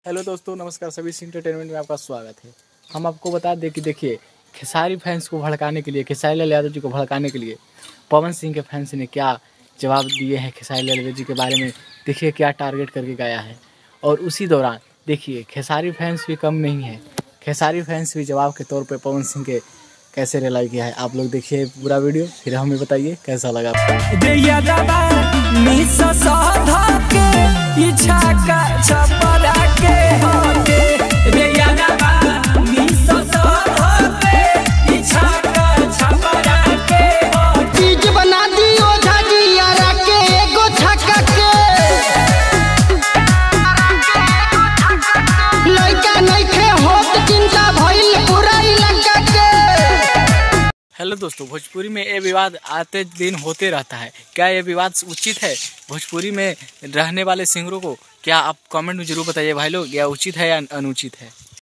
Hello दोस्तों, नमस्कार। सभी एंटरटेनमेंट में आपका स्वागत है। हम आपको बता दें कि देखिए, खेसारी फैंस को भड़काने के लिए, खेसारी लाल यादव जी को भड़काने के लिए पवन सिंह के फैंस ने क्या जवाब दिए हैं खेसारी लाल यादव जी के बारे में। देखिए क्या टारगेट करके गाया है। और उसी दौरान देखिए खेसारी फैंस भी कम नहीं है। खेसारी फैंस भी जवाब के तौर पर पवन सिंह के कैसे रिलाई किया है। आप लोग देखिए पूरा वीडियो, फिर हमें बताइए कैसा लगा। हेलो दोस्तों, भोजपुरी में ये विवाद आते दिन होते रहता है। क्या ये विवाद उचित है? भोजपुरी में रहने वाले सिंगरों को क्या आप कमेंट में जरूर बताइए भाई लोग, या उचित है या अनुचित है।